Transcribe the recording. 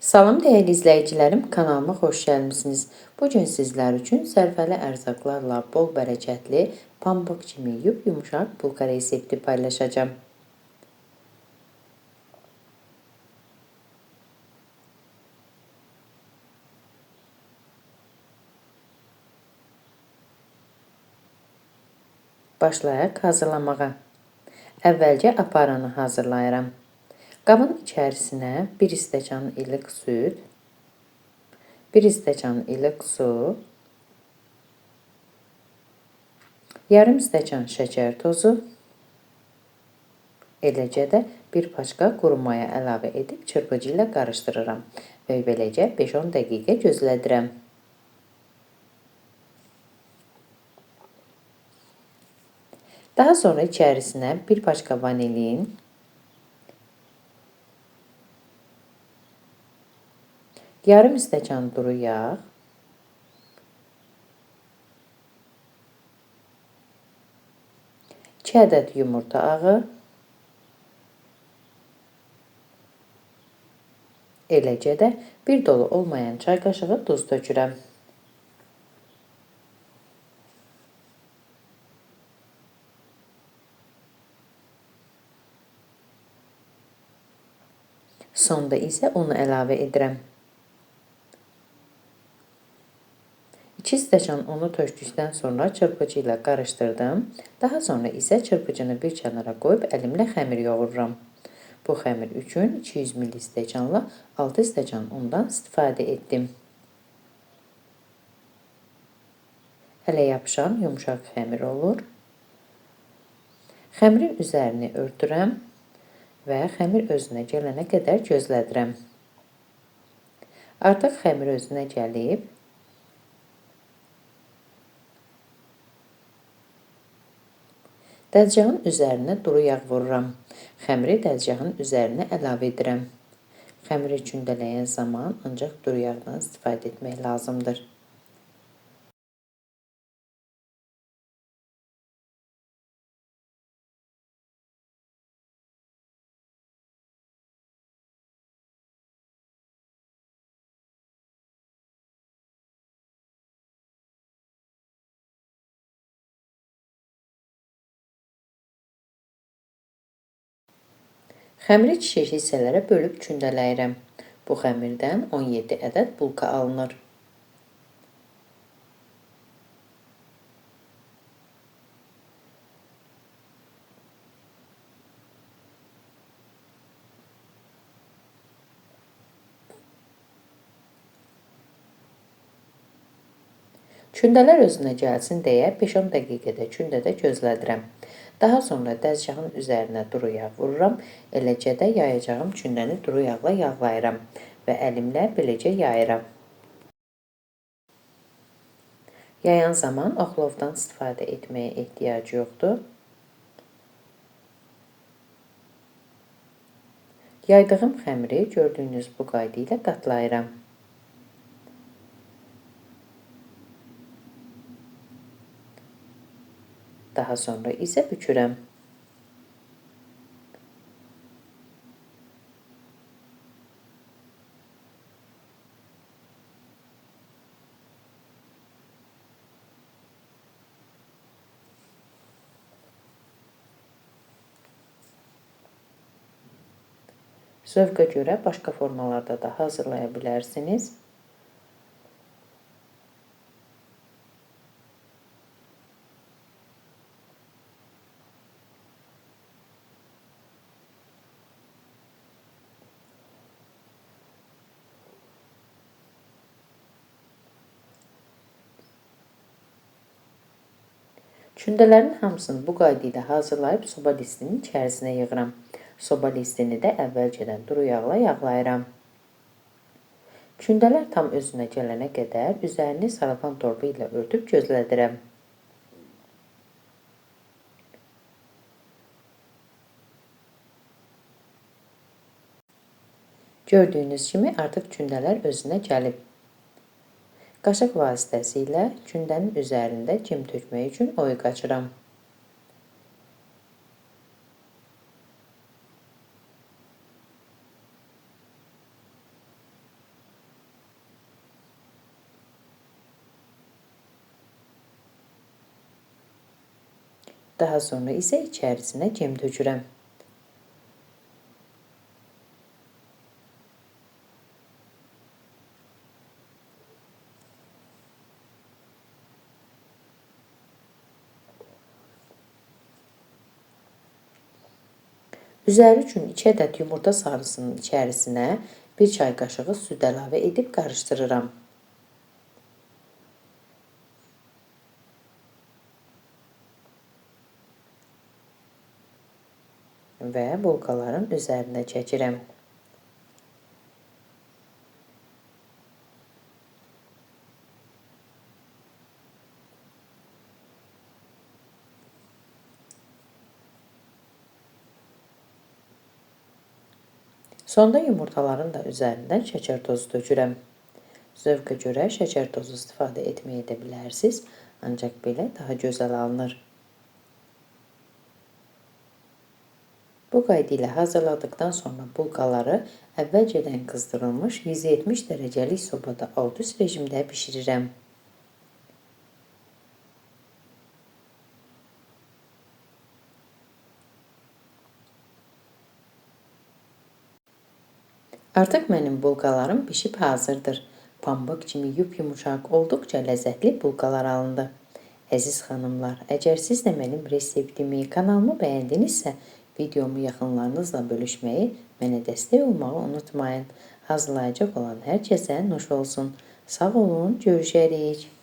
Salam dəyərli izləyicilərim, kanalıma xoş gəlmisiniz. Bu gün sizlər üçün sərfəli ərzaqlarla bol bərəkətli, pambıq kimi yumuşaq bulka resepti paylaşacağım. Başlayaq hazırlamağa. Əvvəlcə aparanı hazırlayıram. Qabın içərisinə 1 stəkan ilıq süd, 1 stəkan ilıq su, yarım stəkan şəkər tozu, eləcə də bir paçka quru maya əlavə edib çırpıcı ilə qarışdırıram və beləcə 5-10 dəqiqə gözlədirəm. Daha sonra içərisinə bir paçka vanilin, yarım stəkan duru yağ, 2 ədəd yumurta ağı, eləcə də bir dolu olmayan çay qaşığı duz tökürəm. Sonda isə unu əlavə edirəm. 2 stəkan unu tökdükdən sonra çırpıcı ilə qarışdırdım. Daha sonra isə çırpıcını bir kənara qoyub əlimlə xəmir yoğururam. Bu xəmir üçün 200 ml stəkanla 6 stəkan undan istifadə etdim. Ələ yapışan yumuşaq xəmir olur. Xəmirin üzərini örtürəm və xəmir özünə gələnə qədər gözlədirəm. Artıq xəmir özünə gəlib. Dəzgahın üzərinə duru yağ vururam. Xəmiri dəzgahın üzərinə əlavə edirəm. Xəmiri gündələyən zaman ancaq duru yağdan istifadə etmək lazımdır. Xəmiri kiçik hissələrə bölüb gündələyirəm. Bu xəmirdən 17 ədəd bulka alınır. Gündələr özünə gəlsin deyə 5-10 dəqiqədə gündədə gözlədirəm. Daha sonra dəzgahın üzərinə duru yağ vururam, eləcə də yayacağım gündəni duru yağla yağlayıram və əlimlə beləcə yayıram. Yayan zaman oxlovdan istifadə etməyə ehtiyac yoxdur. Yaydığım xəmiri gördüyünüz bu qayda ilə qatlayıram. Daha sonra isə bükürəm. Zövqə görə başqa formalarda da hazırlaya bilərsiniz. Gündələrin hamısını bu qayda ilə hazırlayıb soba listinin içərisinə yığıram. Soba listini də əvvəlcədən duru yağla yağlayıram. Gündələr tam özünə gələnə qədər üzərini sarafan torbu ilə örtüb gözlədirəm. Gördüyünüz kimi artıq gündələr özünə gəlib. Qaşıq vasitəsilə gündənin üzərində cim tökmək üçün oy qaçıram. Daha sonra isə içərisinə cem tökürəm. Üzəri üçün 2 ədəd yumurta sarısının içərisinə 1 çay qaşığı süd əlavə edib qarışdırıram. Və bulkaların üzərinə çəkirəm. Sonda yumurtaların da üzərindən şəkər tozu tökürəm. Zövqə görə şəkər tozu istifadə etməyə də bilərsiniz, ancaq belə daha gözəl alınır. Bu qayda ilə hazırladıktan sonra bulkaları əvvəlcədən qızdırılmış 170 dərəcəlik sobada alt-üst rejimdə bişirirəm. Artıq mənim bulkalarım bişib hazırdır. Pambıq kimi yumuşaq, olduqca ləzzətli bulkalar alındı. Əziz xanımlar, əgər siz də mənim reseptimi, kanalımı bəyəndinizsə, videomu yaxınlarınızla bölüşməyi, mənə dəstək olmağı unutmayın. Hazırlayacaq olan hər kəsə nuş olsun. Sağ olun, görüşərik.